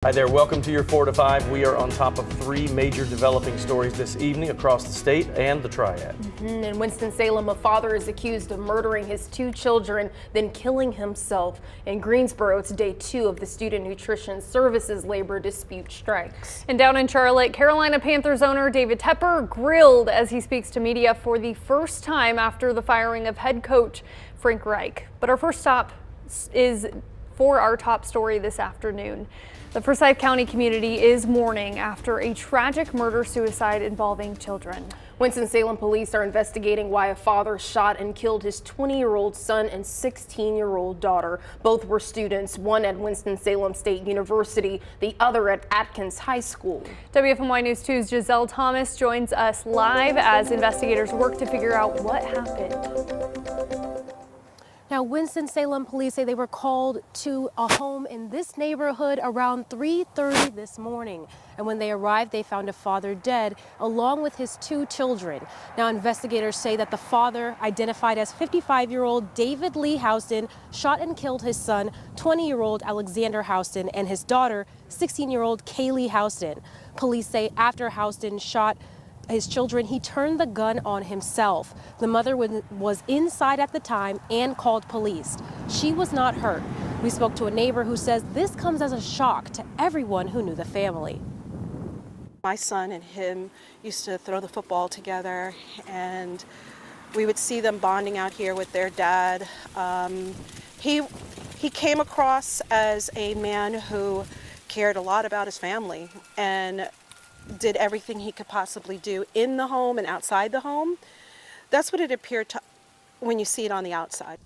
Hi there, welcome to your 4 to 5. We are on top of 3 major developing stories this evening across the state and the Triad. In Winston-Salem, a father is accused of murdering his 2 children, then killing himself. In Greensboro, it's day 2 of the Student Nutrition Services labor dispute strikes. And down in Charlotte, Carolina Panthers owner David Tepper grilled as he speaks to media for the first time after the firing of head coach Frank Reich. But our first stop is for our top story this afternoon. The Forsyth County community is mourning after a tragic murder-suicide involving children. Winston-Salem police are investigating why a father shot and killed his 20-year-old son and 16-year-old daughter. Both were students, one at Winston-Salem State University, the other at Atkins High School. WFMY News 2's Giselle Thomas joins us live as investigators work to figure out what happened. Now, Winston-Salem police say they were called to a home in this neighborhood around 3:30 this morning. And when they arrived, they found a father dead along with his 2 children. Now, investigators say that the father, identified as 55-year-old David Lee Houston, shot and killed his son, 20-year-old Alexander Houston, and his daughter, 16-year-old Kaylee Houston. Police say after Houston shot his children, he turned the gun on himself. The mother was inside at the time and called police. She was not hurt. We spoke to a neighbor who says this comes as a shock to everyone who knew the family. My son and him used to throw the football together, and we would see them bonding out here with their dad. He came across as a man who cared a lot about his family and did everything he could possibly do in the home and outside the home. That's what it appeared to when you see it on the outside.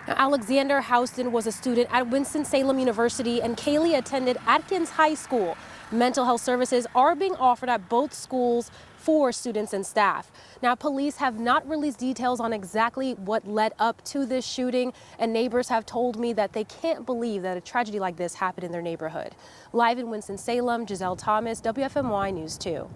Now, Alexander Houston was a student at Winston-Salem University and Kaylee attended Atkins High School. Mental health services are being offered at both schools for students and staff. Now, police have not released details on exactly what led up to this shooting, and neighbors have told me that they can't believe that a tragedy like this happened in their neighborhood. Live in Winston-Salem, Giselle Thomas, WFMY News 2.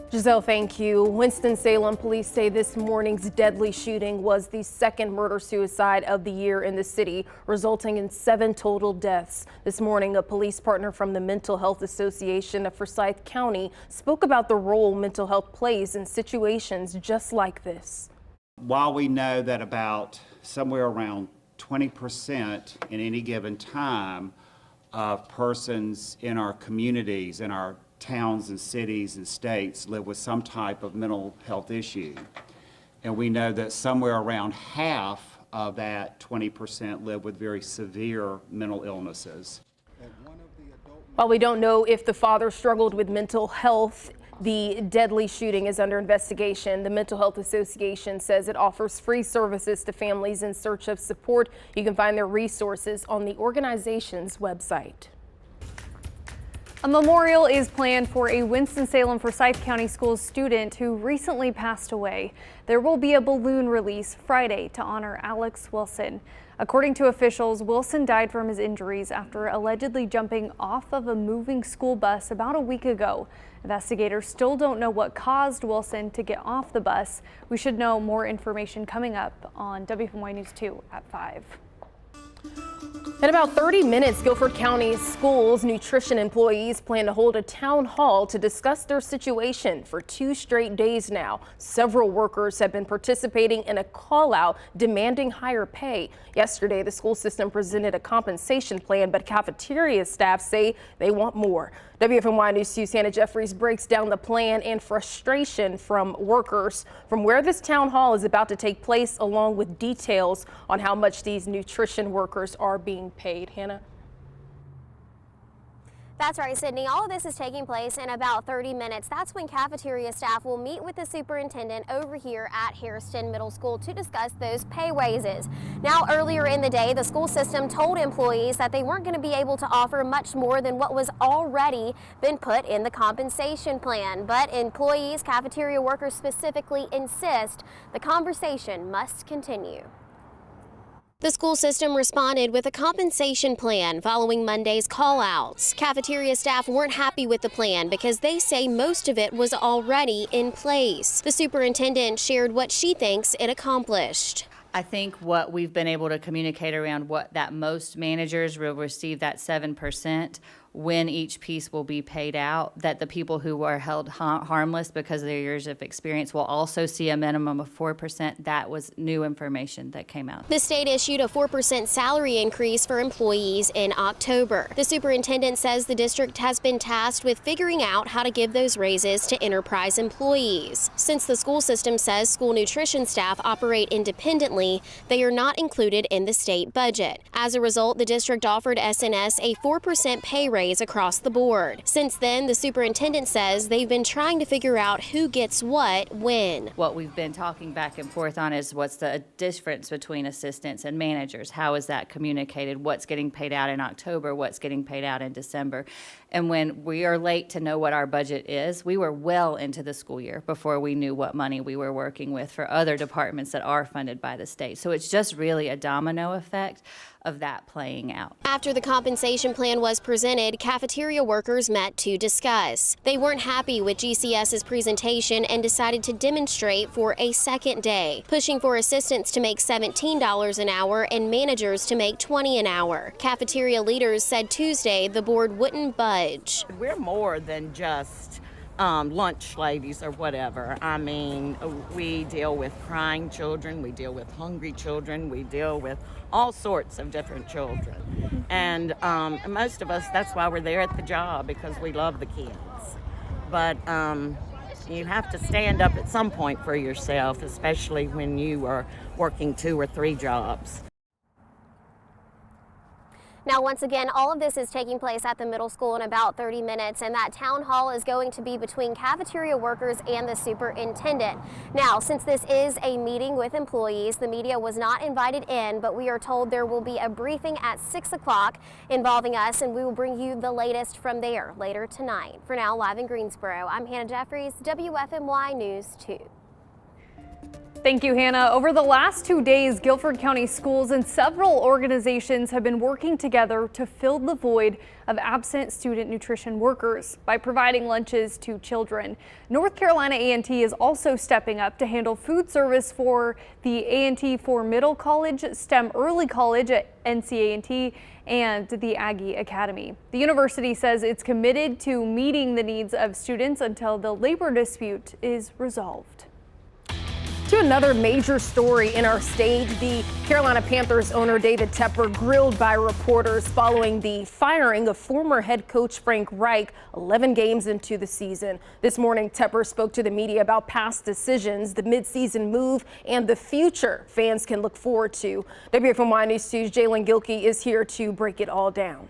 Giselle, thank you. Winston-Salem police say this morning's deadly shooting was the 2nd murder-suicide of the year in the city, resulting in 7 total deaths. This morning, a police partner from the Mental Health Association of Forsyth County spoke about the role mental health plays in situations just like this. While we know that about somewhere around 20% in any given time of persons in our communities, in our towns and cities and states live with some type of mental health issue. And we know that somewhere around half of that 20% live with very severe mental illnesses. While we don't know if the father struggled with mental health, the deadly shooting is under investigation. The Mental Health Association says it offers free services to families in search of support. You can find their resources on the organization's website. A memorial is planned for a Winston-Salem Forsyth County Schools student who recently passed away. There will be a balloon release Friday to honor Alex Wilson. According to officials, Wilson died from his injuries after allegedly jumping off of a moving school bus about a week ago. Investigators still don't know what caused Wilson to get off the bus. We should know more information coming up on WFMY News 2 at 5. In about 30 minutes, Guilford County Schools nutrition employees plan to hold a town hall to discuss their situation. For 2 straight days now, several workers have been participating in a call out demanding higher pay. Yesterday, the school system presented a compensation plan, but cafeteria staff say they want more. WFMY News 2's Hannah Jeffries breaks down the plan and frustration from workers from where this town hall is about to take place, along with details on how much these nutrition workers are being paid. Hannah? That's right, Sydney. All of this is taking place in about 30 minutes. That's when cafeteria staff will meet with the superintendent over here at Hairston Middle School to discuss those pay raises. Now, earlier in the day, the school system told employees that they weren't going to be able to offer much more than what was already been put in the compensation plan. But employees, cafeteria workers specifically, insist the conversation must continue. The school system responded with a compensation plan following Monday's call-outs. Cafeteria staff weren't happy with the plan because they say most of it was already in place. The superintendent shared what she thinks it accomplished. I think what we've been able to communicate around what that most managers will receive that 7% when each piece will be paid out, that the people who were held harmless because of their years of experience will also see a minimum of 4%. That was new information that came out. The state issued a 4% salary increase for employees in October. The superintendent says the district has been tasked with figuring out how to give those raises to enterprise employees. Since the school system says school nutrition staff operate independently, they are not included in the state budget. As a result, the district offered SNS a 4% pay raise across the board. Since then, the superintendent says they've been trying to figure out who gets what when. What we've been talking back and forth on is what's the difference between assistants and managers. How is that communicated? What's getting paid out in October? What's getting paid out in December? And when we are late to know what our budget is, we were well into the school year before we knew what money we were working with for other departments that are funded by the state. So it's just really a domino effect of that playing out. After the compensation plan was presented, cafeteria workers met to discuss. They weren't happy with GCS's presentation and decided to demonstrate for a second day, pushing for assistants to make $17 an hour and managers to make $20 an hour. Cafeteria leaders said Tuesday the board wouldn't budge. We're more than just lunch ladies or whatever. I mean, we deal with crying children, we deal with hungry children, we deal with all sorts of different children. And most of us, that's why we're there at the job, because we love the kids. But you have to stand up at some point for yourself, especially when you are working 2 or 3 jobs. Now, once again, all of this is taking place at the middle school in about 30 minutes, and that town hall is going to be between cafeteria workers and the superintendent. Now, since this is a meeting with employees, the media was not invited in, but we are told there will be a briefing at 6 o'clock involving us, and we will bring you the latest from there later tonight. For now, live in Greensboro, I'm Hannah Jeffries, WFMY News 2. Thank you, Hannah. Over the last 2 days, Guilford County schools and several organizations have been working together to fill the void of absent student nutrition workers by providing lunches to children. North Carolina A&T is also stepping up to handle food service for the A&T for Middle College, STEM Early College at NCA&T, and the Aggie Academy. The university says it's committed to meeting the needs of students until the labor dispute is resolved. To another major story in our state, the Carolina Panthers owner David Tepper grilled by reporters following the firing of former head coach Frank Reich 11 games into the season. This morning, Tepper spoke to the media about past decisions, the midseason move, and the future fans can look forward to. WFMY News 2's Jalen Gilkey is here to break it all down.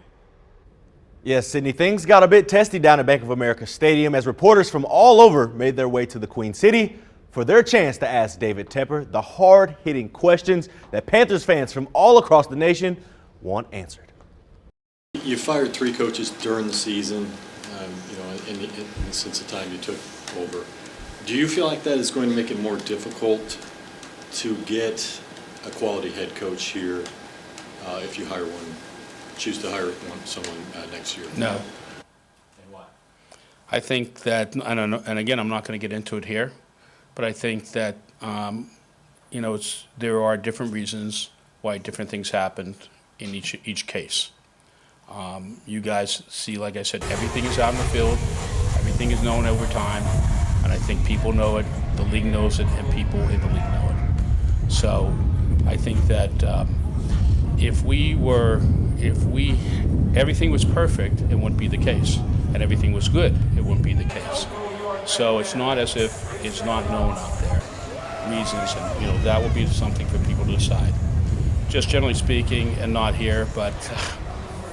Yes, Sydney, things got a bit testy down at Bank of America Stadium as reporters from all over made their way to the Queen City for their chance to ask David Tepper the hard-hitting questions that Panthers fans from all across the nation want answered. You fired 3 coaches during the season, since the time you took over. Do you feel like that is going to make it more difficult to get a quality head coach here if you choose to hire someone next year? No. And why? I think that, I don't know, and again, I'm not going to get into it here, but I think that, there are different reasons why different things happened in each case. You guys see, like I said, everything is out in the field, everything is known over time, and I think people know it, the league knows it, and people in the league know it. So I think that if everything was perfect, it wouldn't be the case, and everything was good, it wouldn't be the case. So it's not as if it's not known out there, reasons, and that will be something for people to decide. Just generally speaking, and not here, but,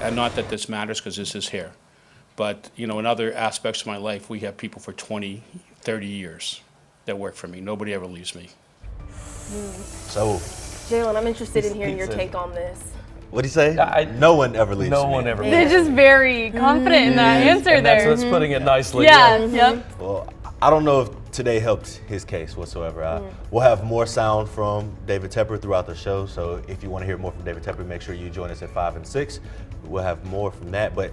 and not that this matters because this is here, but in other aspects of my life, we have people for 20, 30 years that work for me. Nobody ever leaves me. So, Jalen, I'm interested in hearing your take on this. What'd he say? No one ever leaves No me. one ever They're leaves. just very confident in that answer And there. that's putting it nicely. Yeah, yep. Well, I don't know if today helped his case whatsoever. We'll have more sound from David Tepper throughout the show, so if you want to hear more from David Tepper, make sure you join us at 5 and 6. We'll have more from that, but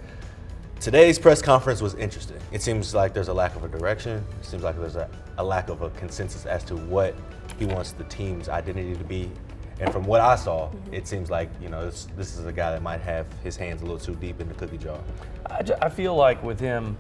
today's press conference was interesting. It seems like there's a lack of a direction. It seems like there's a lack of a consensus as to what he wants the team's identity to be And from what I saw, it seems like, you know, this is a guy that might have his hands a little too deep in the cookie jar. I feel like with him,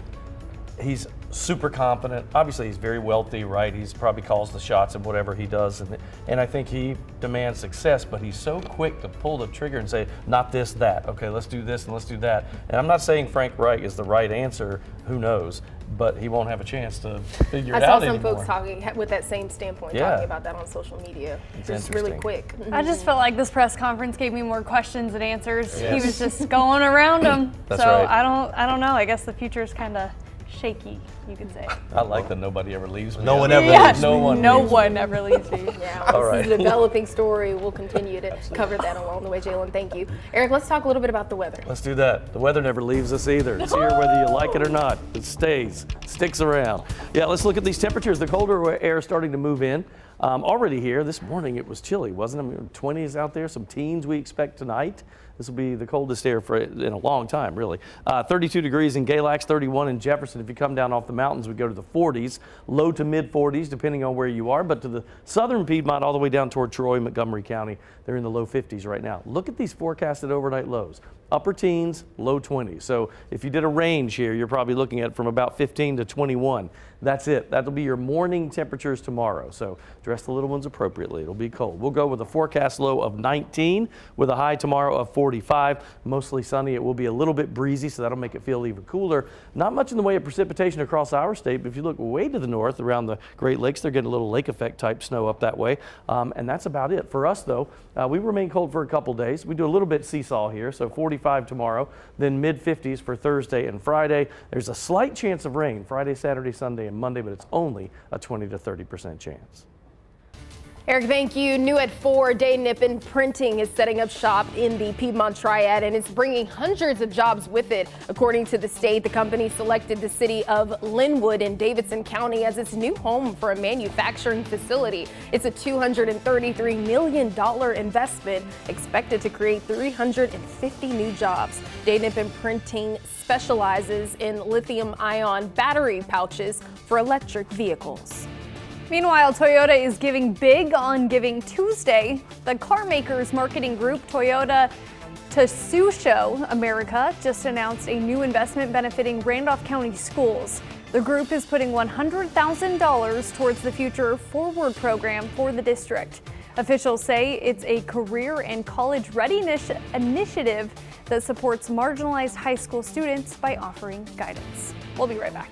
he's super confident. Obviously, he's very wealthy, right? He's probably calls the shots of whatever he does, and I think he demands success. But he's so quick to pull the trigger and say, "Not this, that. Okay, let's do this and let's do that." And I'm not saying Frank Reich is the right answer. Who knows? But he won't have a chance to figure it out anymore. I saw some folks talking with that same standpoint, talking about that on social media. It's just really quick. I just felt like this press conference gave me more questions than answers. Yes. He was just going around them. That's so right. I don't know. I guess the future is kind of shaky, you could say. I like that nobody ever leaves me. No one ever leaves No one. No leaves one ever leaves me. Yeah, All this right. is a developing story. We'll continue to cover that along the way, Jalen. Thank you. Eric, let's talk a little bit about the weather. Let's do that. The weather never leaves us either. It's here whether you like it or not. It stays, sticks around. Yeah, let's look at these temperatures. The colder air is starting to move in. Already here this morning, it was chilly, wasn't it? I mean, 20s out there, some teens we expect tonight. This will be the coldest air in a long time, really. 32 degrees in Galax, 31 in Jefferson. If you come down off the mountains, we go to the 40s, low to mid 40s, depending on where you are. But to the southern Piedmont, all the way down toward Troy, Montgomery County, they're in the low 50s right now. Look at these forecasted overnight lows. Upper teens, low 20s. So if you did a range here, you're probably looking at from about 15 to 21. That's it. That'll be your morning temperatures tomorrow. So dress the little ones appropriately. It'll be cold. We'll go with a forecast low of 19 with a high tomorrow of 45. Mostly sunny. It will be a little bit breezy, so that'll make it feel even cooler. Not much in the way of precipitation across our state, but if you look way to the north around the Great Lakes, they're getting a little lake effect type snow up that way. And that's about it. For us, though, we remain cold for a couple days. We do a little bit seesaw here, so 45 tomorrow, then mid 50s for Thursday and Friday. There's a slight chance of rain Friday, Saturday, Sunday, and Monday, but it's only a 20 to 30% chance. Eric, thank you. New at 4, Day Nippon Printing is setting up shop in the Piedmont Triad, and it's bringing hundreds of jobs with it. According to the state, the company selected the city of Linwood in Davidson County as its new home for a manufacturing facility. It's a $233 million investment expected to create 350 new jobs. Day Nippon Printing specializes in lithium-ion battery pouches for electric vehicles. Meanwhile, Toyota is giving big on Giving Tuesday. The car maker's marketing group, Toyota Tsusho America, just announced a new investment benefiting Randolph County schools. The group is putting $100,000 towards the Future Forward program for the district. Officials say it's a career and college readiness initiative that supports marginalized high school students by offering guidance. We'll be right back.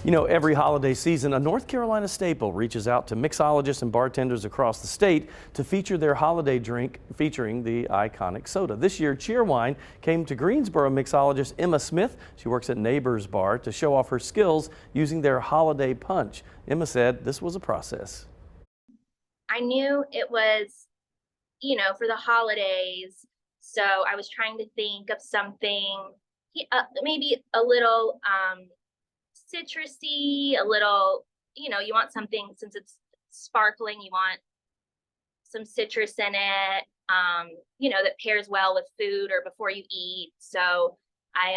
You know, every holiday season, a North Carolina staple reaches out to mixologists and bartenders across the state to feature their holiday drink featuring the iconic soda. This year, Cheerwine came to Greensboro mixologist Emma Smith. She works at Neighbors Bar to show off her skills using their holiday punch. Emma said this was a process. I knew it was, you know, for the holidays. So I was trying to think of something, maybe a little, citrusy, a little, you know, you want something, since it's sparkling, you want some citrus in it, you know, that pairs well with food or before you eat. So I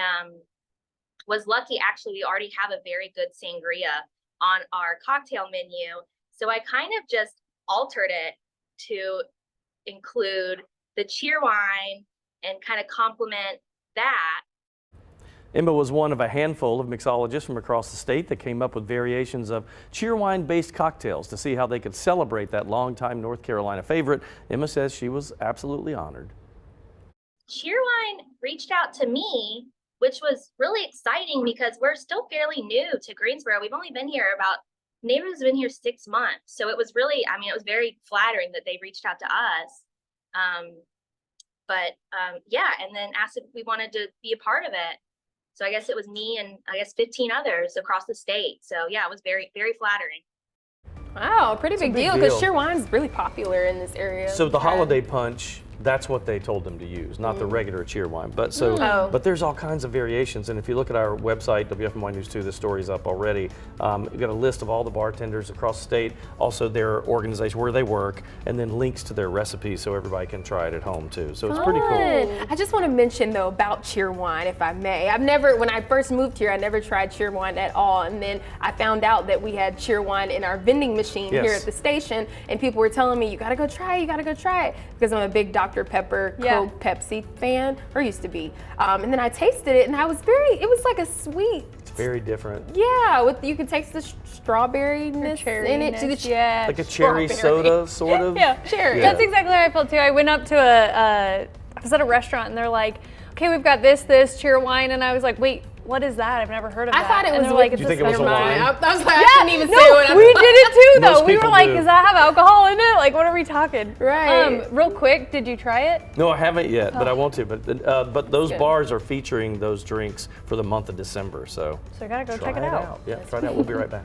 was lucky, actually, we already have a very good sangria on our cocktail menu. So I kind of just altered it to include the Cheerwine and kind of complement that. Emma was one of a handful of mixologists from across the state that came up with variations of Cheerwine-based cocktails to see how they could celebrate that longtime North Carolina favorite. Emma says she was absolutely honored. Cheerwine reached out to me, which was really exciting because we're still fairly new to Greensboro. We've only been here Neighbors has been here 6 months. So it was really, I mean, it was very flattering that they reached out to us. Yeah, and then asked if we wanted to be a part of it. So I guess it was me and I guess 15 others across the state. So yeah, it was very, very flattering. Wow, pretty big big deal because deal. Cheerwine is really popular in this area. So the holiday punch, that's what they told them to use, not the regular Cheerwine. But but there's all kinds of variations, and if you look at our website, WFMY News 2, the story's up already. We've got a list of all the bartenders across the state, also their organization, where they work, and then links to their recipes so everybody can try it at home too. So it's pretty cool. I just want to mention though about Cheerwine, if I may. when I first moved here, I never tried Cheerwine at all, and then I found out that we had Cheerwine in our vending machine here at the station, and people were telling me, you gotta go try it, because I'm a big Dr. Pepper, Coke, Pepsi fan, or used to be. And then I tasted it, and it was like a sweet. It's very different. Yeah, you can taste the strawberryness in it. Like a cherry soda, sort of. Yeah, cherry. That's exactly how I felt too. I went up to I was at a restaurant, and they're like, okay, we've got this Cheerwine, and I was like, wait, what is that? I've never heard of that. I thought it was like, you think it was a wine? I was like, I couldn't even say what we did it too, though. Most We were people like, do. does that have alcohol in it? Like, what are we talking? Right. Real quick, did you try it? No, I haven't yet, but I want to. But those bars are featuring those drinks for the month of December, so I gotta go try check it out. Yeah, try it out. We'll be right back.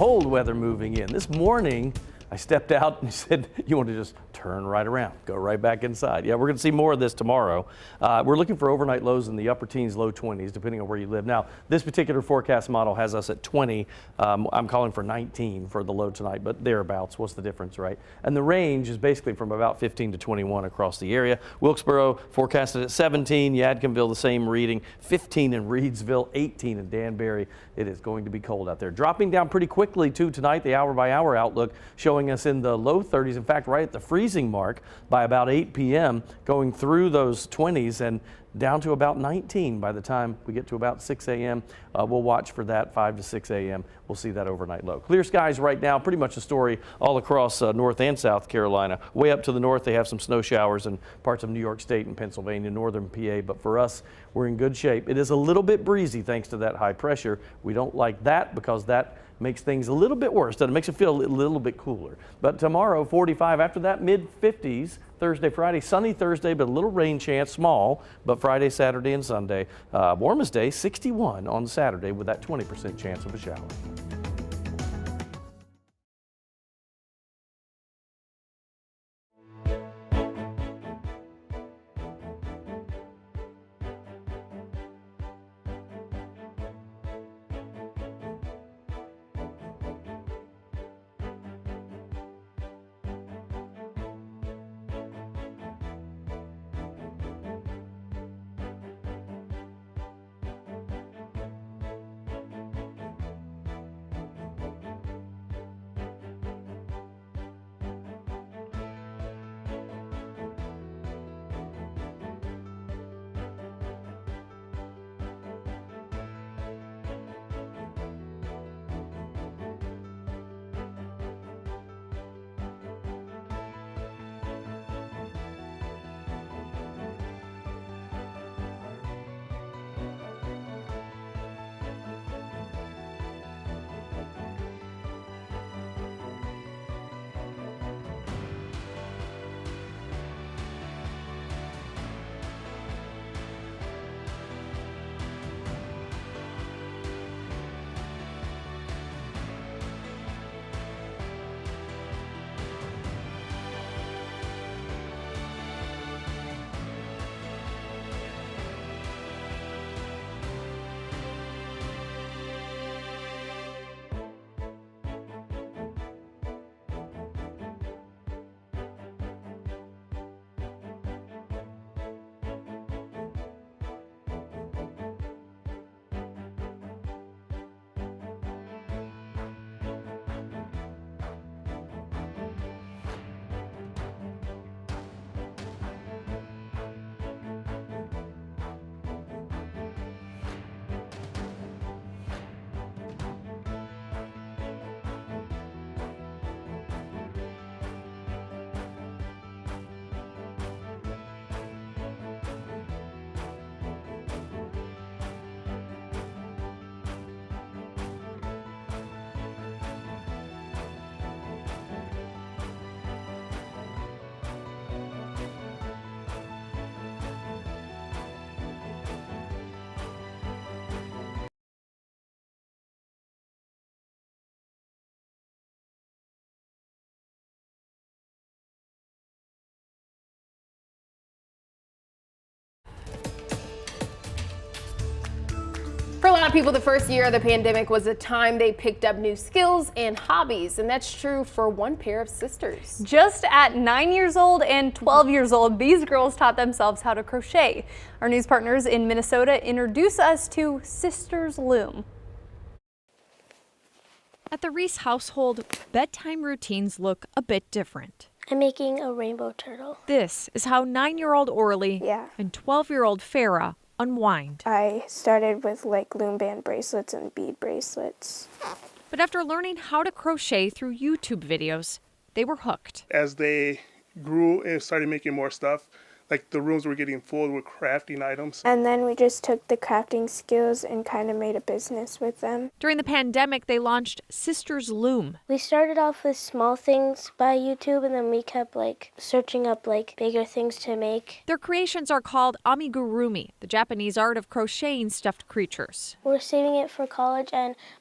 cold weather moving in. This morning, I stepped out and said, you want to just turn right around, go right back inside. Yeah, we're going to see more of this tomorrow. We're looking for overnight lows in the upper teens, low 20s, depending on where you live. Now, this particular forecast model has us at 20. I'm calling for 19 for the low tonight, but thereabouts. What's the difference, right? And the range is basically from about 15 to 21 across the area. Wilkesboro forecasted at 17, Yadkinville the same reading, 15 in Reedsville, 18 in Danbury. It is going to be cold out there. Dropping down pretty quickly too tonight, the hour-by-hour outlook showing us in the low 30s, in fact, right at the freezing mark by about 8 p.m., going through those 20s and down to about 19 by the time we get to about 6 a.m. We'll watch for that 5 to 6 a.m. We'll see that overnight low. Clear skies right now, pretty much a story all across North and South Carolina. Way up to the north, they have some snow showers in parts of New York State and Pennsylvania, northern PA, but for us, we're in good shape. It is a little bit breezy thanks to that high pressure. We don't like that because that makes things a little bit worse. It makes it feel a little bit cooler. But tomorrow, 45. After that, mid-50s. Thursday, Friday, sunny Thursday, but a little rain chance, small. But Friday, Saturday, and Sunday, warmest day, 61 on Saturday with that 20% chance of a shower. For a lot of people, the first year of the pandemic was a time they picked up new skills and hobbies, and that's true for one pair of sisters. Just at 9 years old and 12 years old, these girls taught themselves how to crochet. Our news partners in Minnesota introduce us to Sisters Loom. At the Reese household, bedtime routines look a bit different. I'm making a rainbow turtle. This is how 9-year-old Orly and 12-year-old Farah unwind. I started with like loom band bracelets and bead bracelets. But after learning how to crochet through YouTube videos, they were hooked. As they grew and started making more stuff, like the rooms were getting full with crafting items. And then we just took the crafting skills and kind of made a business with them. During the pandemic, they launched Sisters Loom. We started off with small things by YouTube, and then we kept searching up bigger things to make. Their creations are called amigurumi, the Japanese art of crocheting stuffed creatures. We're saving it for college,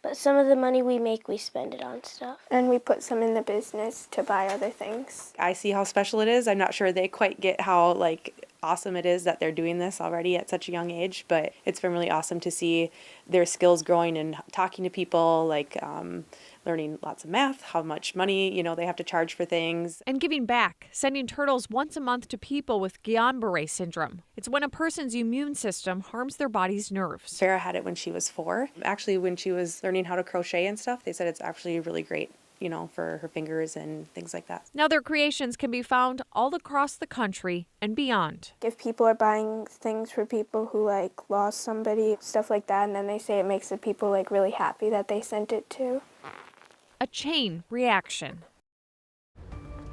but some of the money we make, we spend it on stuff. And we put some in the business to buy other things. I see how special it is. I'm not sure they quite get how awesome it is that they're doing this already at such a young age, but it's been really awesome to see their skills growing and talking to people, learning lots of math, how much money, they have to charge for things. And giving back, sending turtles once a month to people with Guillain-Barré syndrome. It's when a person's immune system harms their body's nerves. Farrah had it when she was 4. Actually, when she was learning how to crochet and stuff, they said it's actually really great, for her fingers and things like that. Now their creations can be found all across the country and beyond. If people are buying things for people who lost somebody, stuff like that, and then they say it makes the people really happy that they sent it to. A chain reaction.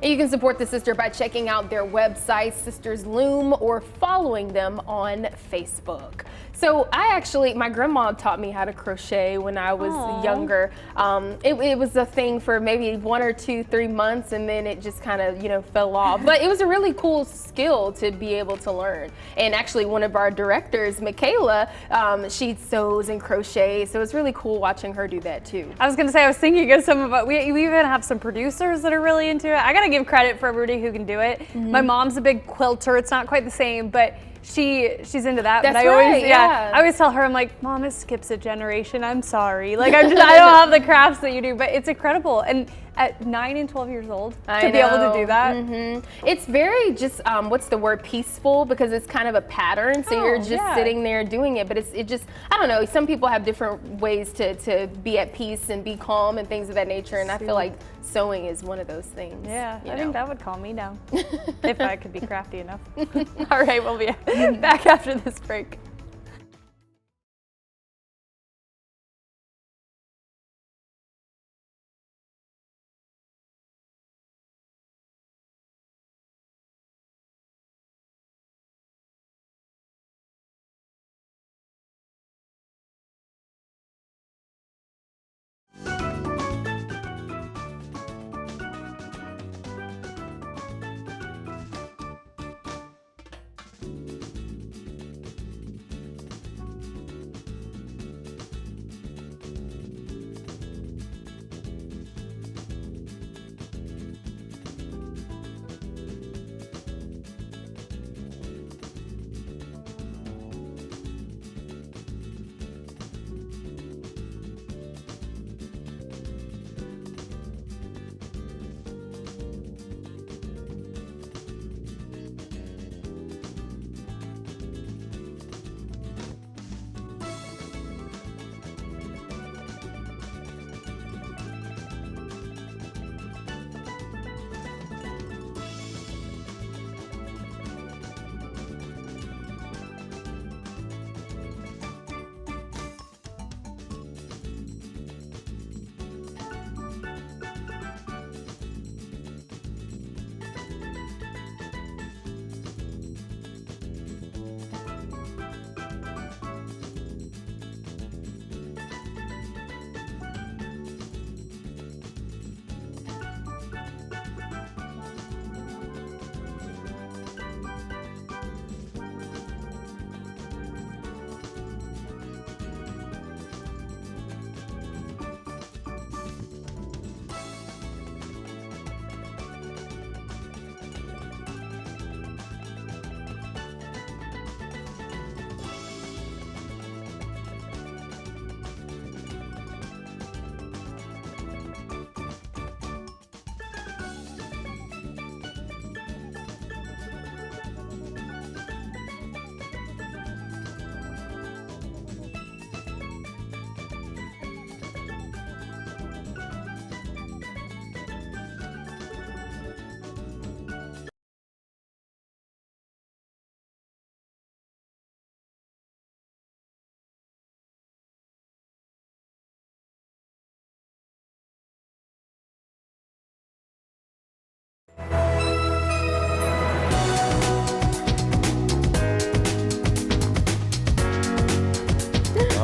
And you can support the sister by checking out their website, Sisters Loom, or following them on Facebook. So my grandma taught me how to crochet when I was younger. It was a thing for maybe 1 or 2, 3 months, and then it just kind of, fell off. But it was a really cool skill to be able to learn. And actually one of our directors, Michaela, she sews and crochets. So it's really cool watching her do that too. I was gonna say, I was thinking of some of it. We even have some producers that are really into it. I gotta give credit for everybody who can do it. Mm-hmm. My mom's a big quilter. It's not quite the same, but she's into that. That's but I always tell her, I'm like, Mom, it skips a generation. I'm sorry. I don't have the crafts that you do, but it's incredible. And at 9 and 12 years old, to be able to do that. Mm-hmm. It's very just, what's the word, peaceful, because it's kind of a pattern. So you're just sitting there doing it, but it just, I don't know, some people have different ways to be at peace and be calm and things of that nature. And I feel like sewing is one of those things. Yeah, I think that would calm me down if I could be crafty enough. All right, we'll be back after this break.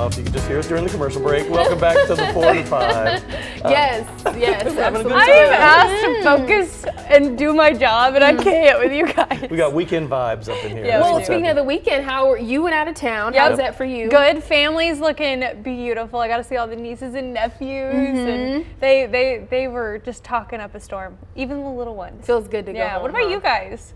if you could just hear us during the commercial break. Welcome back to the 4 to 5. Yes, We're having a good absolutely. I am asked to focus and do my job, and I can't with you guys. We got weekend vibes up in here. Yeah, That's Well, what's speaking of happening. the weekend, you went out of town. Yep. How's that for you? Good. Family's looking beautiful. I got to see all the nieces and nephews, and they were just talking up a storm. Even the little ones. Feels good to go home. What about you guys?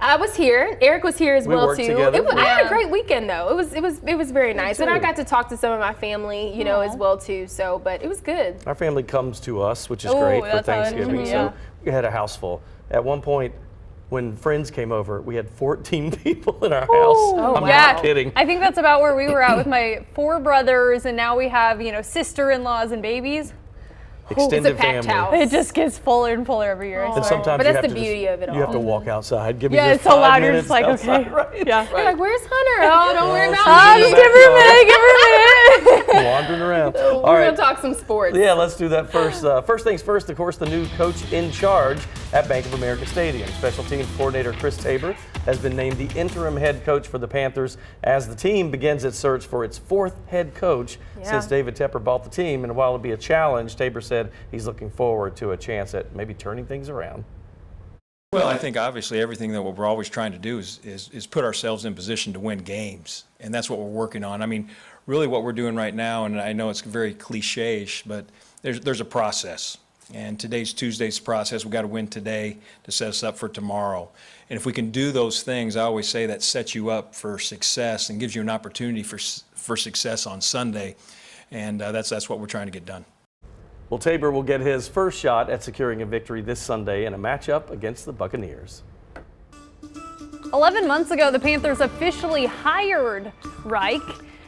I was here. Eric was here as We well worked too. together. I had a great weekend though. It was very nice, and I too. got to talk to some of my family, you know, as well too. So, but it was good. Our family comes to us, which is Oh, great for that's how it- Thanksgiving. yeah. So we had a house full. At one point, when friends came over, we had 14 people in our house. Oh, I'm yeah. not kidding. I think that's about where we were at with my 4 brothers, and now we have, sister-in-laws and babies. Extended packed family. house. It just gets fuller and fuller every year. I And swear. sometimes But you that's have the to beauty of it You have to all. walk outside. Give me Yeah, just it's so 5 loud. You're minutes just like, outside, okay. right? Yeah. You're like, where's Hunter? Oh, don't worry about Ah, me. just give her a minute. Give her a minute. Wandering around. We're All gonna right. talk some sports. Yeah, let's do that first. First things first, of course, the new coach in charge at Bank of America Stadium. Special teams coordinator Chris Tabor has been named the interim head coach for the Panthers as the team begins its search for its 4th head coach since David Tepper bought the team. And while it'll be a challenge, Tabor said he's looking forward to a chance at maybe turning things around. Well, I think obviously everything that we're always trying to do is put ourselves in position to win games, and that's what we're working on. I mean, really what we're doing right now, and I know it's very cliche-ish, but there's a process. And Tuesday's process. We've got to win today to set us up for tomorrow. And if we can do those things, I always say that sets you up for success and gives you an opportunity for success on Sunday. And that's what we're trying to get done. Well, Tabor will get his first shot at securing a victory this Sunday in a matchup against the Buccaneers. 11 months ago, the Panthers officially hired Reich.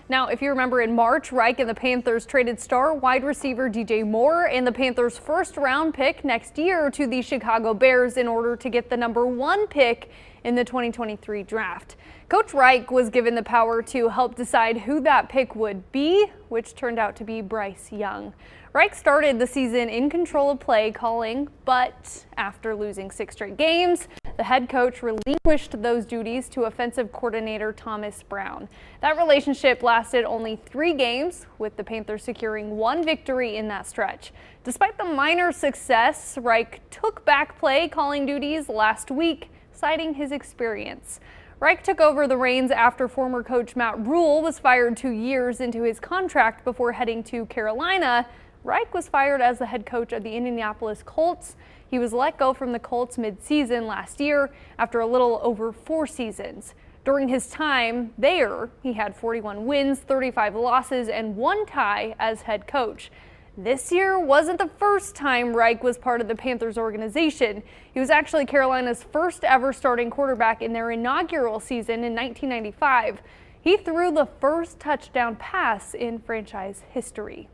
Now, if you remember, in March, Reich and the Panthers traded star wide receiver DJ Moore and the Panthers' first-round pick next year to the Chicago Bears in order to get the #1 pick in the 2023 draft. Coach Reich was given the power to help decide who that pick would be, which turned out to be Bryce Young. Reich started the season in control of play calling, but after losing 6 straight games, the head coach relinquished those duties to offensive coordinator Thomas Brown. That relationship lasted only 3 games, with the Panthers securing 1 victory in that stretch. Despite the minor success, Reich took back play calling duties last week, citing his experience. Reich took over the reins after former coach Matt Rule was fired 2 years into his contract before heading to Carolina. Reich was fired as the head coach of the Indianapolis Colts. He was let go from the Colts mid-season last year after a little over 4 seasons. During his time there, he had 41 wins, 35 losses, and 1 tie as head coach. This year wasn't the first time Reich was part of the Panthers organization. He was actually Carolina's first ever starting quarterback in their inaugural season in 1995. He threw the first touchdown pass in franchise history.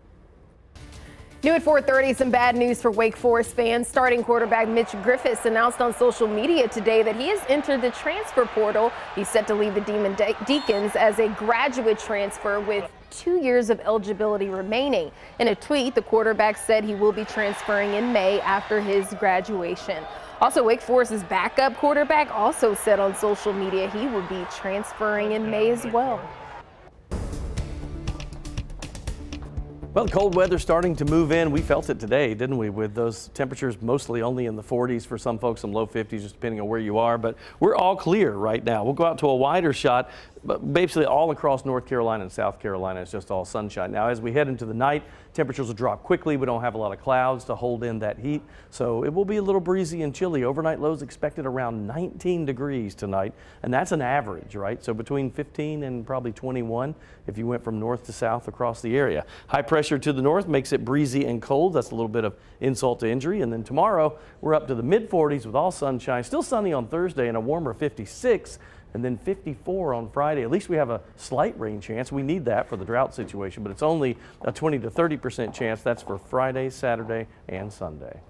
New at 4:30, some bad news for Wake Forest fans. Starting quarterback Mitch Griffiths announced on social media today that he has entered the transfer portal. He's set to leave the Demon Deacons as a graduate transfer with 2 years of eligibility remaining. In a tweet, the quarterback said he will be transferring in May after his graduation. Also, Wake Forest's backup quarterback also said on social media he will be transferring in May as well. Well, the cold weather's starting to move in. We felt it today, didn't we, with those temperatures mostly only in the 40s for some folks, some low 50s, just depending on where you are. But we're all clear right now. We'll go out to a wider shot, but basically all across North Carolina and South Carolina, it's just all sunshine. Now, as we head into the night, temperatures will drop quickly. We don't have a lot of clouds to hold in that heat, so it will be a little breezy and chilly. Overnight lows expected around 19 degrees tonight, and that's an average, right? So between 15 and probably 21 if you went from north to south across the area. High pressure to the north makes it breezy and cold. That's a little bit of insult to injury. And then tomorrow, we're up to the mid-40s with all sunshine. Still sunny on Thursday and a warmer 56. And then 54 on Friday. At least we have a slight rain chance. We need that for the drought situation, but it's only a 20 to 30% chance. That's for Friday, Saturday, and Sunday.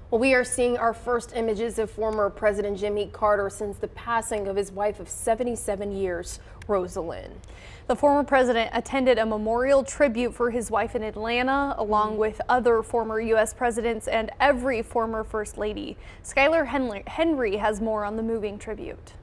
Well, we are seeing our first images of former President Jimmy Carter since the passing of his wife of 77 years. Rosalind. The former president attended a memorial tribute for his wife in Atlanta, along with other former U.S. presidents and every former First Lady. Skylar Henry has more on the moving tribute.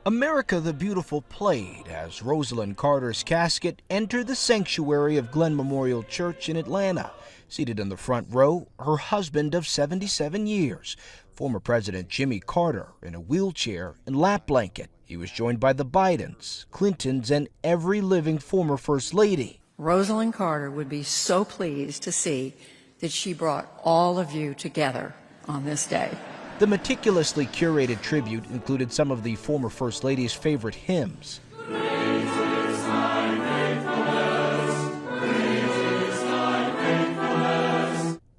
America the Beautiful played as Rosalind Carter's casket entered the sanctuary of Glen Memorial Church in Atlanta. Seated in the front row, her husband of 77 years, former President Jimmy Carter, in a wheelchair and lap blanket. He was joined by the Bidens, Clintons, and every living former First Lady. Rosalind Carter would be so pleased to see that she brought all of you together on this day. The meticulously curated tribute included some of the former First Lady's favorite hymns.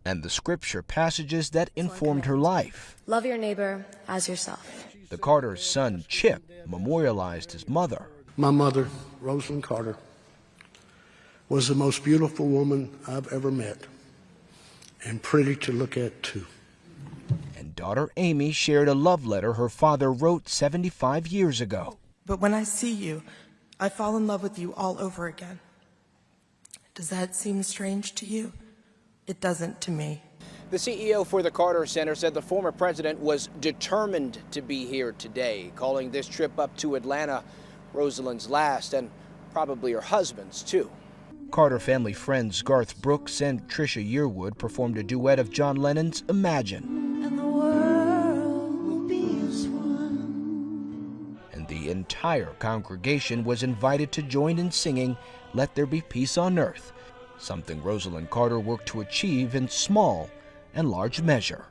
And the scripture passages that informed her life. Love your neighbor as yourself. The Carter's son, Chip, memorialized his mother. My mother, Rosalind Carter, was the most beautiful woman I've ever met, and pretty to look at, too. And daughter Amy shared a love letter her father wrote 75 years ago. But when I see you, I fall in love with you all over again. Does that seem strange to you? It doesn't to me. The CEO for the Carter Center said the former president was determined to be here today, calling this trip up to Atlanta Rosalind's last, and probably her husband's, too. Carter family friends Garth Brooks and Trisha Yearwood performed a duet of John Lennon's Imagine. And the world will be as one. And the entire congregation was invited to join in singing Let There Be Peace on Earth, something Rosalind Carter worked to achieve in small and large measure.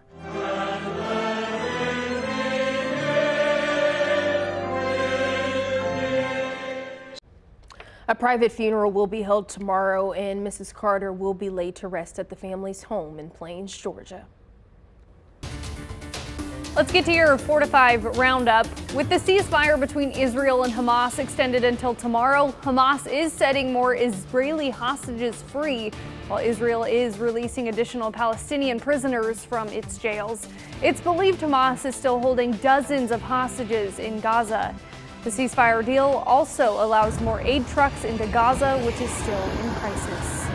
A private funeral will be held tomorrow, and Mrs. Carter will be laid to rest at the family's home in Plains, Georgia. Let's get to your 4 to 5 roundup. With the ceasefire between Israel and Hamas extended until tomorrow, Hamas is setting more Israeli hostages free, while Israel is releasing additional Palestinian prisoners from its jails. It's believed Hamas is still holding dozens of hostages in Gaza. The ceasefire deal also allows more aid trucks into Gaza, which is still in crisis.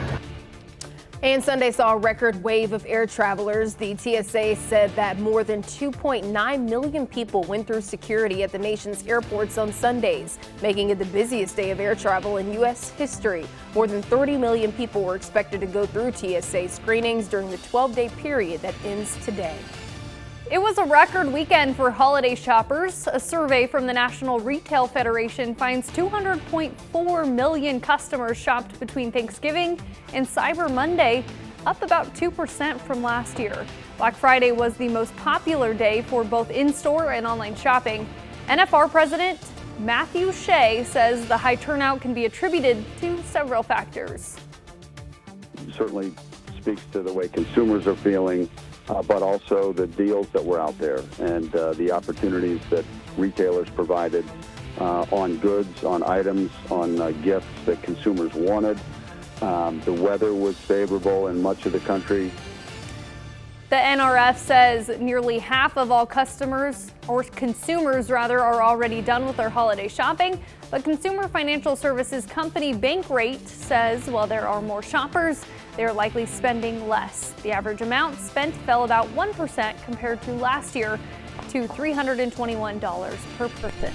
And Sunday saw a record wave of air travelers. The TSA said that more than 2.9 million people went through security at the nation's airports on Sundays, making it the busiest day of air travel in U.S. history. More than 30 million people were expected to go through TSA screenings during the 12-day period that ends today. It was a record weekend for holiday shoppers. A survey from the National Retail Federation finds 200.4 million customers shopped between Thanksgiving and Cyber Monday, up about 2% from last year. Black Friday was the most popular day for both in-store and online shopping. NFR President Matthew Shea says the high turnout can be attributed to several factors. It certainly speaks to the way consumers are feeling, but also the deals that were out there and the opportunities that retailers provided on goods, on items, on gifts that consumers wanted. The weather was favorable in much of the country. The NRF says nearly half of all customers, or consumers rather, are already done with their holiday shopping. But Consumer Financial Services company Bankrate says while there are more shoppers, they are likely spending less. The average amount spent fell about 1% compared to last year to $321 per person.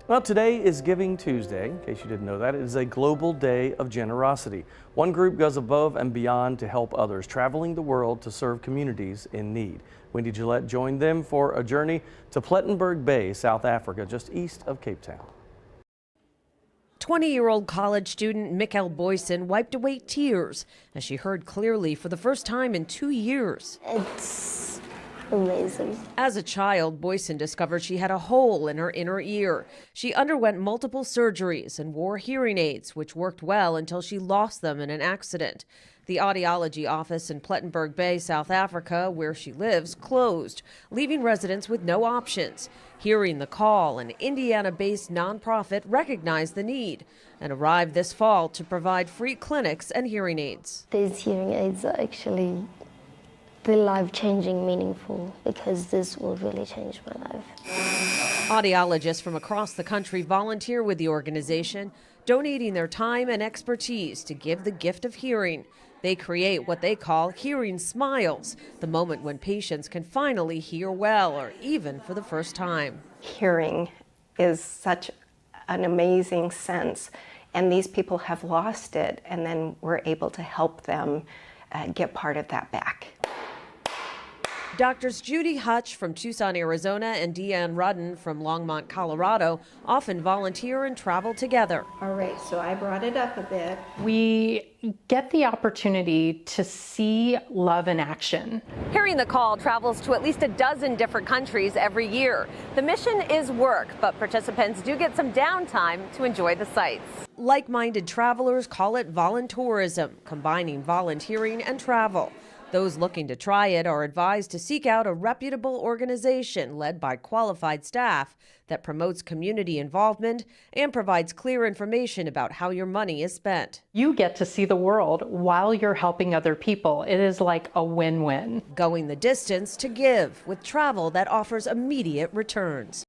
Well, today is Giving Tuesday. In case you didn't know that, it is a global day of generosity. One group goes above and beyond to help others, traveling the world to serve communities in need. Wendy Gillette joined them for a journey to Plettenberg Bay, South Africa, just east of Cape Town. 20-year-old college student Mikkel Boysen wiped away tears as she heard clearly for the first time in 2 years. It's amazing. As a child, Boysen discovered she had a hole in her inner ear. She underwent multiple surgeries and wore hearing aids, which worked well until she lost them in an accident. The audiology office in Plettenberg Bay, South Africa, where she lives, closed, leaving residents with no options. Hearing the Call, an Indiana-based nonprofit, recognized the need and arrived this fall to provide free clinics and hearing aids. These hearing aids are actually life-changing, meaningful, because this will really change my life. Audiologists from across the country volunteer with the organization, donating their time and expertise to give the gift of hearing. They create what they call hearing smiles, the moment when patients can finally hear well or even for the first time. Hearing is such an amazing sense, and these people have lost it, and then we're able to help them get part of that back. Doctors Judy Hutch from Tucson, Arizona, and Deanne Rudden from Longmont, Colorado, often volunteer and travel together. All right, so I brought it up a bit. We get the opportunity to see love in action. Hearing the Call travels to at least a dozen different countries every year. The mission is work, but participants do get some downtime to enjoy the sights. Like-minded travelers call it voluntourism, combining volunteering and travel. Those looking to try it are advised to seek out a reputable organization led by qualified staff that promotes community involvement and provides clear information about how your money is spent. You get to see the world while you're helping other people. It is like a win-win. Going the distance to give with travel that offers immediate returns.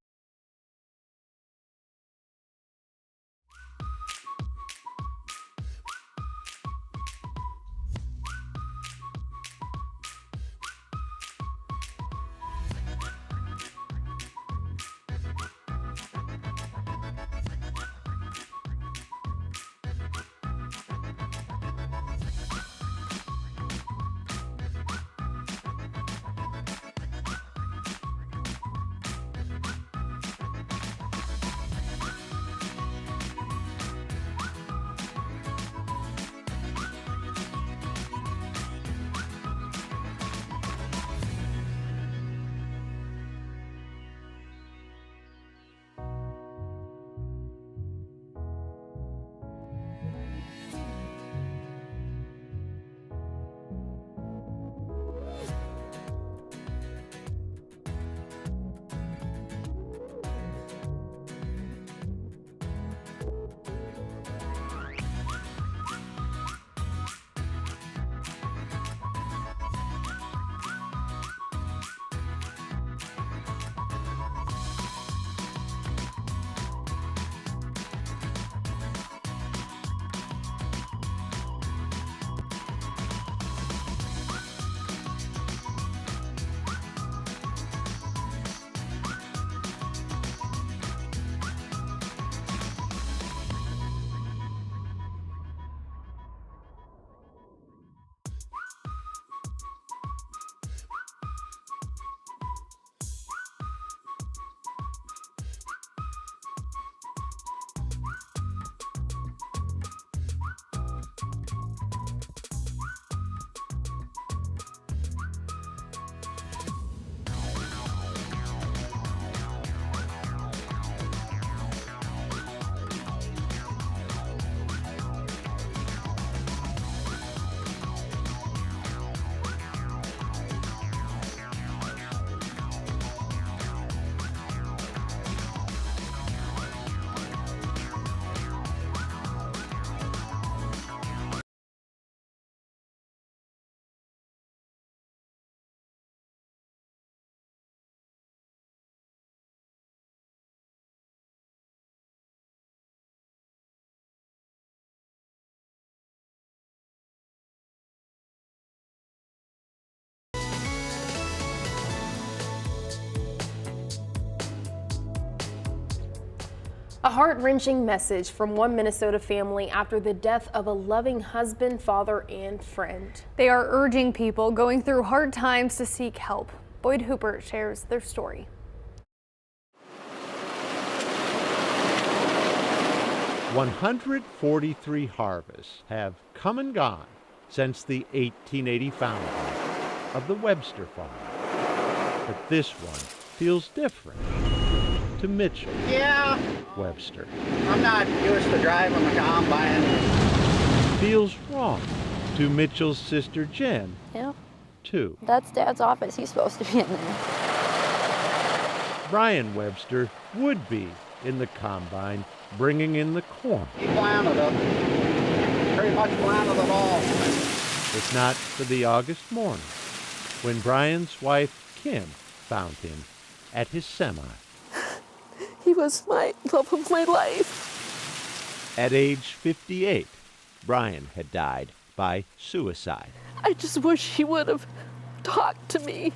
A heart-wrenching message from one Minnesota family after the death of a loving husband, father, and friend. They are urging people going through hard times to seek help. Boyd Hooper shares their story. 143 harvests have come and gone since the 1880 founding of the Webster farm. But this one feels different to Mitchell Webster. I'm not used to driving the combine. Feels wrong to Mitchell's sister Jen, too. That's Dad's office. He's supposed to be in there. Brian Webster would be in the combine bringing in the corn. He planted it. Pretty much planted it all. If not for the August morning when Brian's wife Kim found him at his semi. He was my love of my life. At age 58, Brian had died by suicide. I just wish he would have talked to me.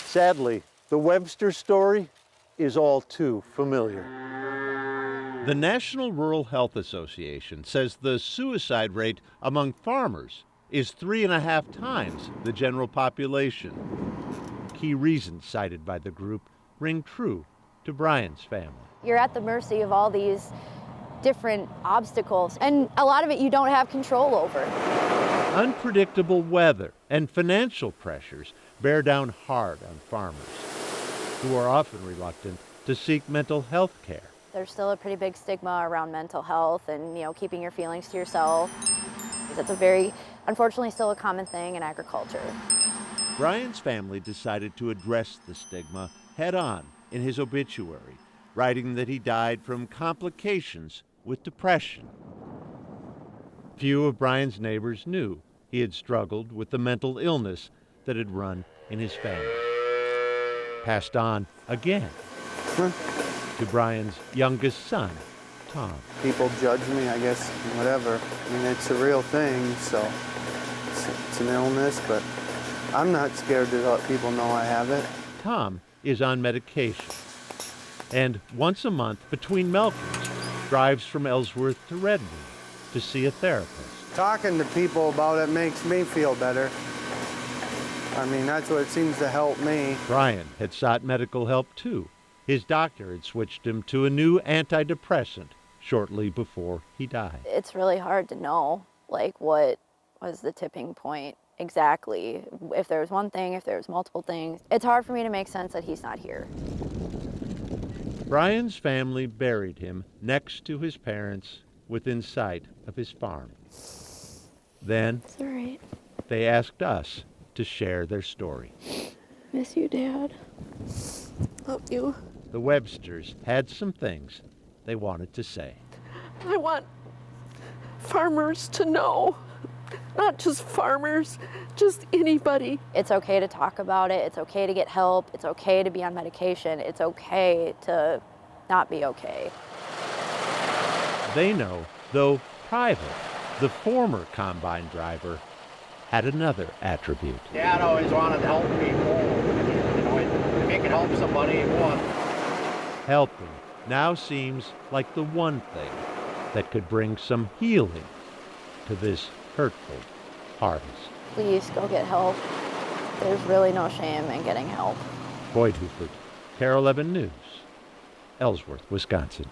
Sadly, the Webster story is all too familiar. The National Rural Health Association says the suicide rate among farmers is 3.5 times the general population. Key reasons cited by the group ring true to Brian's family. You're at the mercy of all these different obstacles, and a lot of it you don't have control over. Unpredictable weather and financial pressures bear down hard on farmers, who are often reluctant to seek mental health care. There's still a pretty big stigma around mental health and, keeping your feelings to yourself. It's a very, unfortunately, still a common thing in agriculture. Brian's family decided to address the stigma head on in his obituary, writing that he died from complications with depression. Few of Brian's neighbors knew he had struggled with the mental illness that had run in his family. Passed on again to Brian's youngest son, Tom. People judge me, I guess, whatever. I mean, it's a real thing, so it's an illness, but I'm not scared to let people know I have it. Tom is on medication, and once a month, between milkers, drives from Ellsworth to Redmond to see a therapist. Talking to people about it makes me feel better. I mean, that's what seems to help me. Brian had sought medical help too. His doctor had switched him to a new antidepressant shortly before he died. It's really hard to know, what was the tipping point exactly. If there was one thing, if there was multiple things. It's hard for me to make sense that he's not here. Brian's family buried him next to his parents within sight of his farm. Then It's all right. they asked us to share their story. Miss you, Dad. Love you. The Websters had some things they wanted to say. I want farmers to know, not just farmers, just anybody. It's okay to talk about it. It's okay to get help. It's okay to be on medication. It's okay to not be okay. They know, though private, the former combine driver had another attribute. Dad always wanted to help people. If he could help somebody, he would. Helping now seems like the one thing that could bring some healing to this hurtful harvest. Please go get help. There's really no shame in getting help. Boyd Huford, Carol 11 News, Ellsworth, Wisconsin.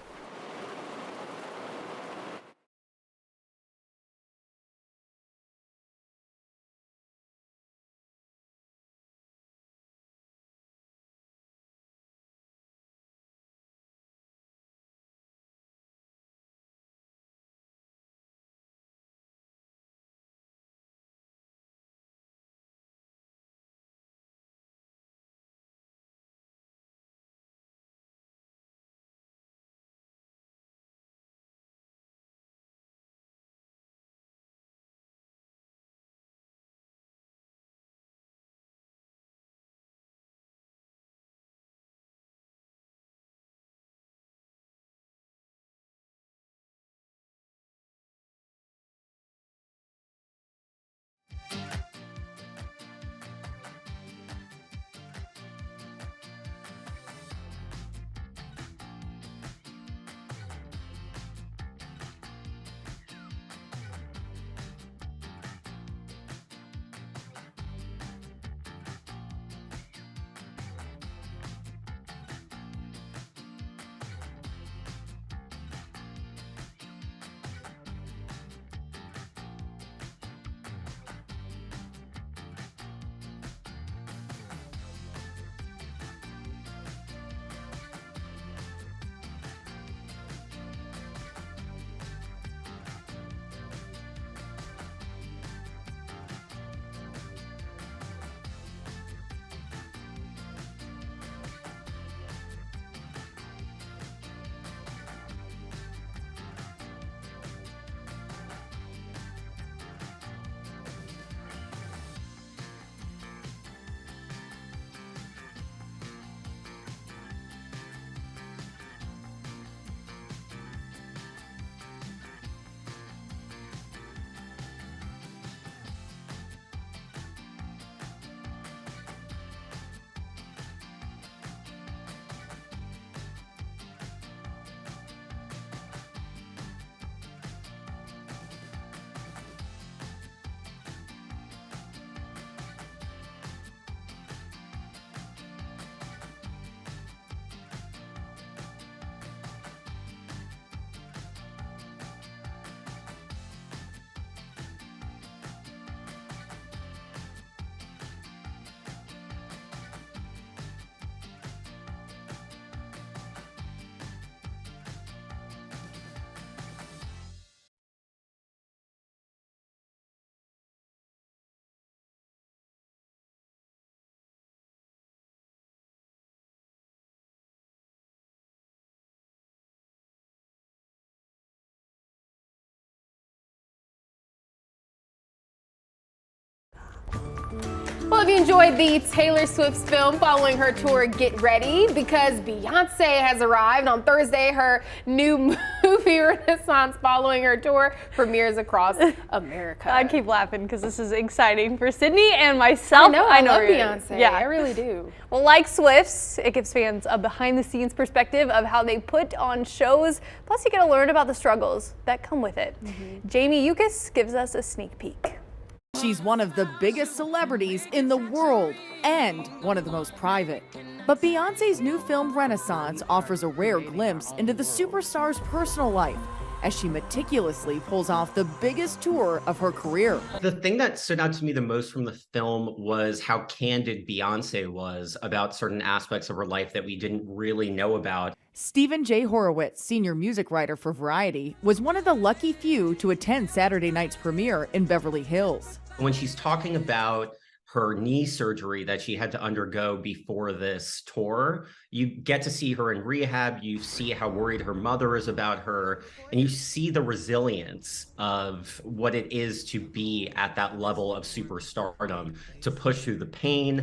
Well, if you enjoyed the Taylor Swift's film following her tour, get ready because Beyonce has arrived on Thursday. Her new movie Renaissance following her tour premieres across America. I keep laughing because this is exciting for Sydney and myself. I love Beyonce. Yeah, I really do. Well, like Swift's, it gives fans a behind-the-scenes perspective of how they put on shows. Plus, you get to learn about the struggles that come with it. Jamie Yukas gives us a sneak peek. She's one of the biggest celebrities in the world and one of the most private. But Beyonce's new film Renaissance offers a rare glimpse into the superstar's personal life as she meticulously pulls off the biggest tour of her career. The thing that stood out to me the most from the film was how candid Beyonce was about certain aspects of her life that we didn't really know about. Stephen J. Horowitz, senior music writer for Variety, was one of the lucky few to attend Saturday night's premiere in Beverly Hills. When she's talking about her knee surgery that she had to undergo before this tour, you get to see her in rehab, you see how worried her mother is about her, and you see the resilience of what it is to be at that level of superstardom, to push through the pain.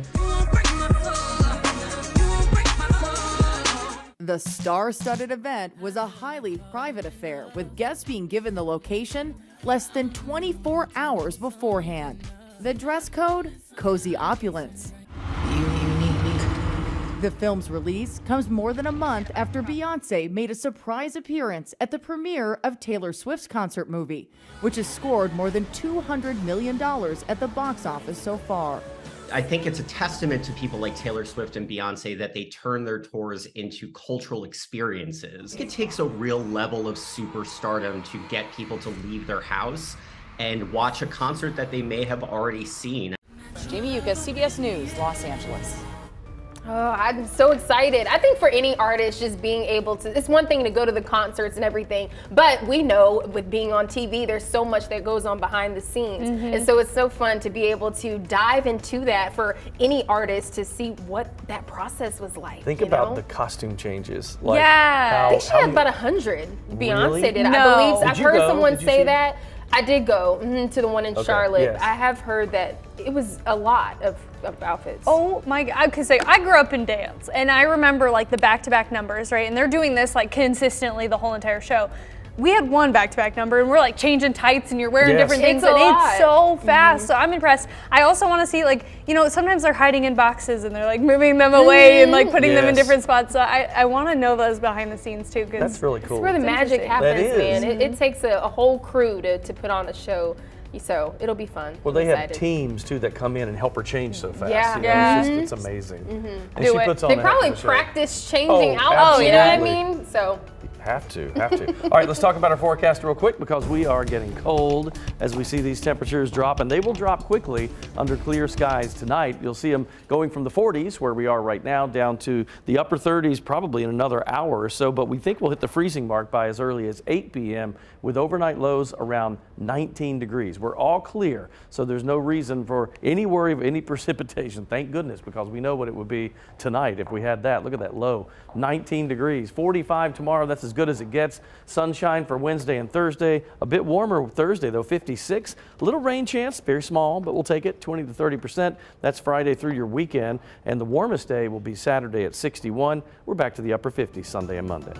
The star-studded event was a highly private affair, with guests being given the location less than 24 hours beforehand. The dress code? Cozy opulence. The film's release comes more than a month after Beyonce made a surprise appearance at the premiere of Taylor Swift's concert movie, which has scored more than $200 million at the box office so far. I think it's a testament to people like Taylor Swift and Beyonce that they turn their tours into cultural experiences. It takes a real level of superstardom to get people to leave their house and watch a concert that they may have already seen. Jamie Yukas, CBS News, Los Angeles. Oh, I'm so excited. I think for any artist, just being able to, it's one thing to go to the concerts and everything, but we know with being on TV, there's so much that goes on behind the scenes. And so it's so fun to be able to dive into that for any artist to see what that process was like. Think about the costume changes. Like I think she had about 100. Beyonce did. I believe. I've heard someone say that. I did go to the one in Charlotte. Yes. I have heard that it was a lot of outfits. Oh my God, because I grew up in dance and I remember like the back-to-back numbers, right? And they're doing this like consistently the whole entire show. We had one back-to-back number and we're like changing tights and you're wearing different things and it's so fast. So I'm impressed. I also want to see like, you know, sometimes they're hiding in boxes and they're like moving them away and like putting them in different spots. So I want to know those behind the scenes too. Cause that's really cool. That's where the magic happens, man. It takes a whole crew to put on a show. So it'll be fun. Well, they have teams too that come in and help her change so fast. Yeah, you know, it's amazing. And Do she it. puts on They a probably heck of a show. practice changing outfits. Absolutely. You know what I mean? So. Have to. All right, let's talk about our forecast real quick because we are getting cold as we see these temperatures drop, and they will drop quickly under clear skies tonight. You'll see them going from the 40s, where we are right now, down to the upper 30s probably in another hour or so, but we think we'll hit the freezing mark by as early as 8 p.m. with overnight lows around 19 degrees. We're all clear, so there's no reason for any worry of any precipitation. Thank goodness, because we know what it would be tonight if we had that. Look at that low, 19 degrees. 45 tomorrow, that's as good as it gets. Sunshine for Wednesday and Thursday. A bit warmer Thursday though, 56. A little rain chance, very small, but we'll take it, 20 to 30%. That's Friday through your weekend. And the warmest day will be Saturday at 61. We're back to the upper 50s Sunday and Monday.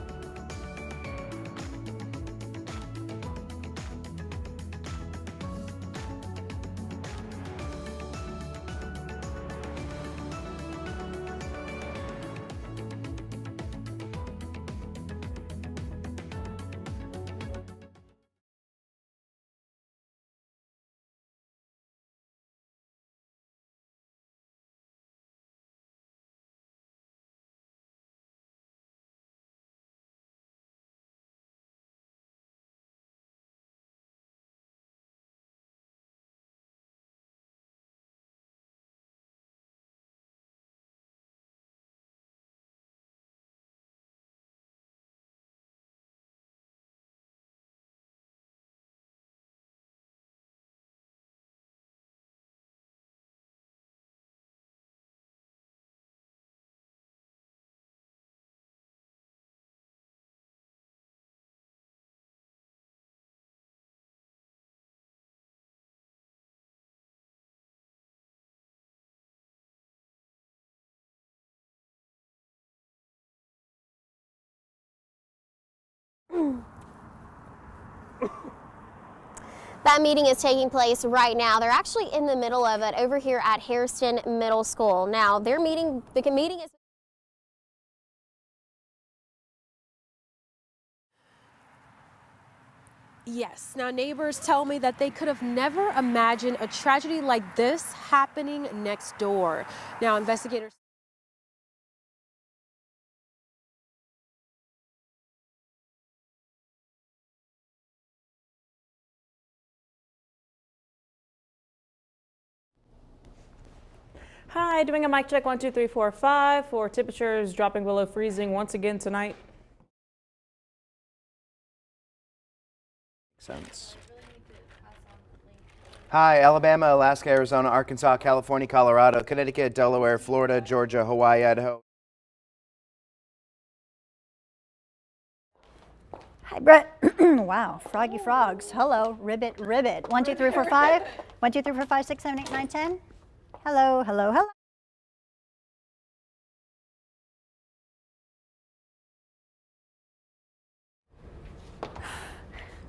That meeting is taking place right now. They're actually in the middle of it over here at Hairston Middle School. Now, the meeting is... Yes. Now, neighbors tell me that they could have never imagined a tragedy like this happening next door. Now, investigators... Hi, doing a mic check 1, 2, 3, 4, 5 for temperatures dropping below freezing once again tonight. Sense. Hi, Alabama, Alaska, Arizona, Arkansas, California, Colorado, Connecticut, Delaware, Florida, Georgia, Hawaii, Idaho. Hi, Brett. Wow, froggy frogs. Hello, ribbit, ribbit. 1, 2, 3, 4, 5. 1, 2, 3, 4, 5, 6, 7, 8, 9, 10. Hello, hello, hello.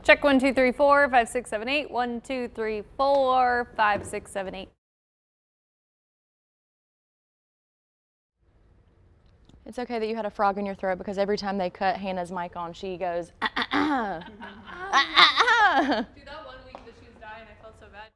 Check 1, 2, 3, 4, 5, 6, 7, 8. 1, 2, 3, 4, 5, 6, 7, 8. It's okay that you had a frog in your throat because every time they cut Hannah's mic on, she goes, Dude, that 1 week that she was dying, I felt so bad.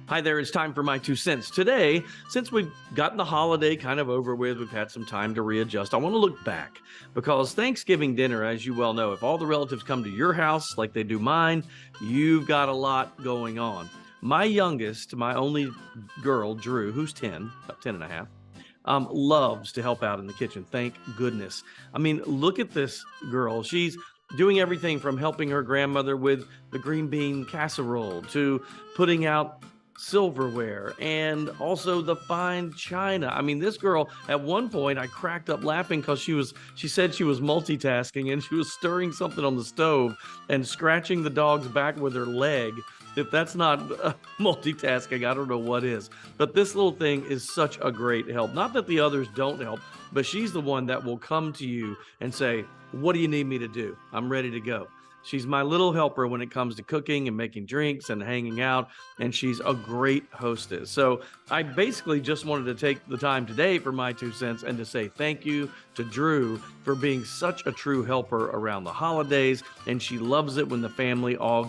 Hi there, it's time for my 2 cents. Today, since we've gotten the holiday kind of over with, we've had some time to readjust, I want to look back because Thanksgiving dinner, as you well know, if all the relatives come to your house like they do mine, you've got a lot going on. My youngest, my only girl, Drew, who's 10, about 10 and a half, loves to help out in the kitchen. Thank goodness. I mean, look at this girl. She's doing everything from helping her grandmother with the green bean casserole to putting out silverware and also the fine china. I mean, this girl, at one point I cracked up laughing because she said she was multitasking and she was stirring something on the stove and scratching the dog's back with her leg. If that's not multitasking, I don't know what is. But this little thing is such a great help. Not that the others don't help, but she's the one that will come to you and say, what do you need me to do? I'm ready to go. She's my little helper when it comes to cooking and making drinks and hanging out, and she's a great hostess. So I basically just wanted to take the time today for my 2 cents and to say thank you to Drew for being such a true helper around the holidays, and she loves it when the family all